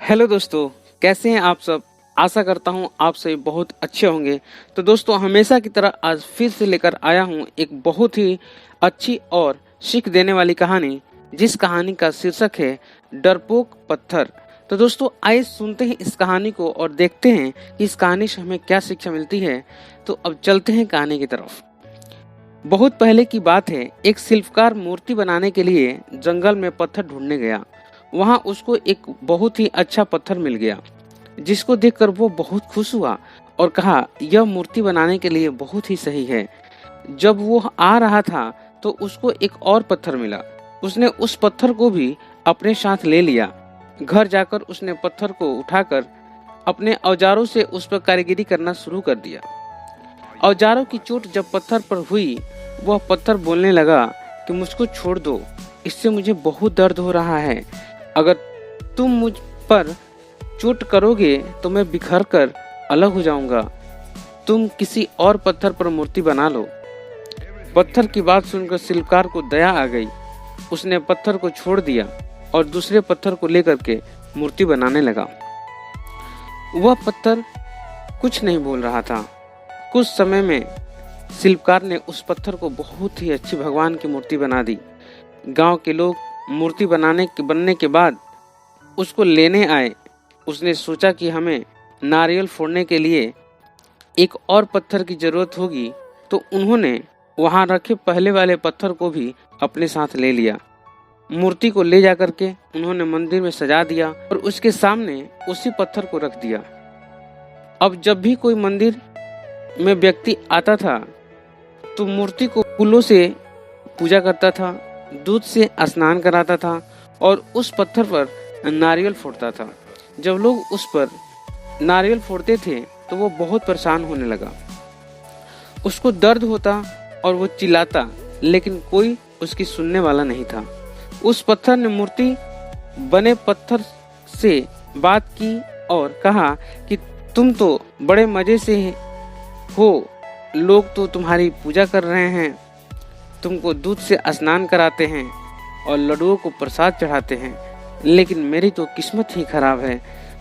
Hello दोस्तों, कैसे हैं आप सब। आशा करता हूं आप सभी बहुत अच्छे होंगे। तो दोस्तों, हमेशा की तरह आज फिर से लेकर आया हूं एक बहुत ही अच्छी और सीख देने वाली कहानी, जिस कहानी का शीर्षक है डरपोक पत्थर। तो दोस्तों, आइए सुनते हैं इस कहानी को और देखते हैं कि इस कहानी से हमें क्या शिक्षा मिलती है। तो अब चलते हैं कहानी की तरफ। बहुत पहले की बात है, एक शिल्पकार मूर्ति बनाने के लिए जंगल में पत्थर ढूंढने गया। वहां उसको एक बहुत ही अच्छा पत्थर मिल गया, जिसको देखकर वो बहुत खुश हुआ और कहा, यह मूर्ति बनाने के लिए बहुत ही सही है। जब वो आ रहा था तो उसको एक और पत्थर मिला। उसने उस पत्थर को भी अपने साथ ले लिया। घर जाकर उसने पत्थर को उठाकर अपने औजारों से उस पर कारीगरी करना शुरू कर दिया। औजारों की चोट जब पत्थर पर हुई, वह पत्थर बोलने लगा कि मुझको छोड़ दो, इससे मुझे बहुत दर्द हो रहा है। अगर तुम मुझ पर चोट करोगे तो मैं बिखर कर अलग हो जाऊंगा। तुम किसी और पत्थर पर मूर्ति बना लो। पत्थर की बात सुनकर शिल्पकार को दया आ गई। उसने पत्थर को छोड़ दिया और दूसरे पत्थर को लेकर के मूर्ति बनाने लगा। वह पत्थर कुछ नहीं बोल रहा था। कुछ समय में शिल्पकार ने उस पत्थर को बहुत ही अच्छी भगवान की मूर्ति बना दी। गांव के लोग मूर्ति बनने के बाद उसको लेने आए। उसने सोचा कि हमें नारियल फोड़ने के लिए एक और पत्थर की जरूरत होगी, तो उन्होंने वहां रखे पहले वाले पत्थर को भी अपने साथ ले लिया। मूर्ति को ले जाकर के उन्होंने मंदिर में सजा दिया और उसके सामने उसी पत्थर को रख दिया। अब जब भी कोई मंदिर में व्यक्ति आता था तो मूर्ति को फूलों से पूजा करता था, दूध से स्नान कराता था और उस पत्थर पर नारियल फोड़ता था। जब लोग उस पर नारियल फोड़ते थे तो वो बहुत परेशान होने लगा। उसको दर्द होता और वो चिल्लाता, लेकिन कोई उसकी सुनने वाला नहीं था। उस पत्थर ने मूर्ति बने पत्थर से बात की और कहा कि तुम तो बड़े मजे से हो, लोग तो तुम्हारी पूजा कर रहे हैं, तुमको दूध से स्नान कराते हैं और लड्डुओं को प्रसाद चढ़ाते हैं, लेकिन मेरी तो किस्मत ही खराब है,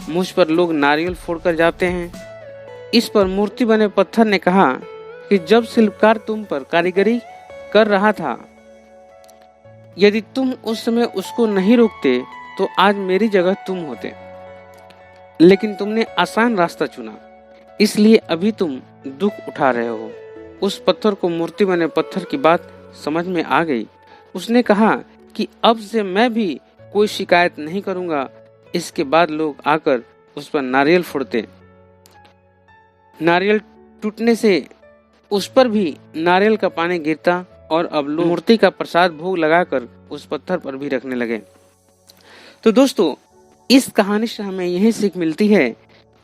मुझ पर लोग नारियल फोड़कर जाते हैं। इस पर मूर्ति बने पत्थर ने कहा कि जब शिल्पकार तुम पर कारीगरी कर रहा था, यदि तुम उस समय उसको नहीं रोकते तो आज मेरी जगह तुम होते, लेकिन तुमने आसान रास्ता चुना, इसलिए अभी तुम दुख उठा रहे हो। उस पत्थर को मूर्ति बने पत्थर की बात समझ में आ गई। उसने कहा कि अब से मैं भी कोई शिकायत नहीं करूंगा। इसके बाद लोग आकर उस पर नारियल फोड़ते। नारियल टूटने से उस पर भी नारियल का पानी गिरता और अब लोग मूर्ति का प्रसाद भोग लगाकर उस पत्थर पर भी रखने लगे। तो दोस्तों, इस कहानी से हमें यही सीख मिलती है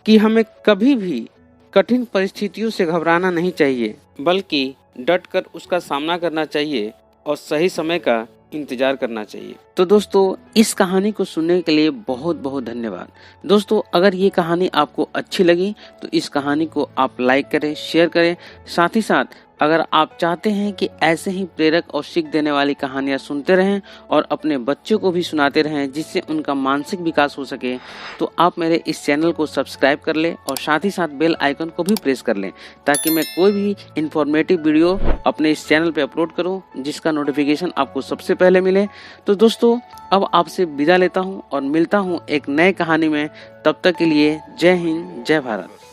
कि हमें कभी भी कठिन परिस्थितियों से घबराना नहीं चाहिए, बल्कि डटकर उसका सामना करना चाहिए और सही समय का इंतजार करना चाहिए। तो दोस्तों, इस कहानी को सुनने के लिए बहुत बहुत धन्यवाद। दोस्तों, अगर ये कहानी आपको अच्छी लगी तो इस कहानी को आप लाइक करें, शेयर करें। साथ ही साथ अगर आप चाहते हैं कि ऐसे ही प्रेरक और सीख देने वाली कहानियां सुनते रहें और अपने बच्चों को भी सुनाते रहें, जिससे उनका मानसिक विकास हो सके, तो आप मेरे इस चैनल को सब्सक्राइब कर लें और साथ ही साथ बेल आइकन को भी प्रेस कर लें, ताकि मैं कोई भी इंफॉर्मेटिव वीडियो अपने इस चैनल पे अपलोड करूं, जिसका नोटिफिकेशन आपको सबसे पहले मिले। तो दोस्तों, अब आपसे विदा लेता हूं और मिलता हूं एक नए कहानी में। तब तक के लिए जय हिंद, जय भारत।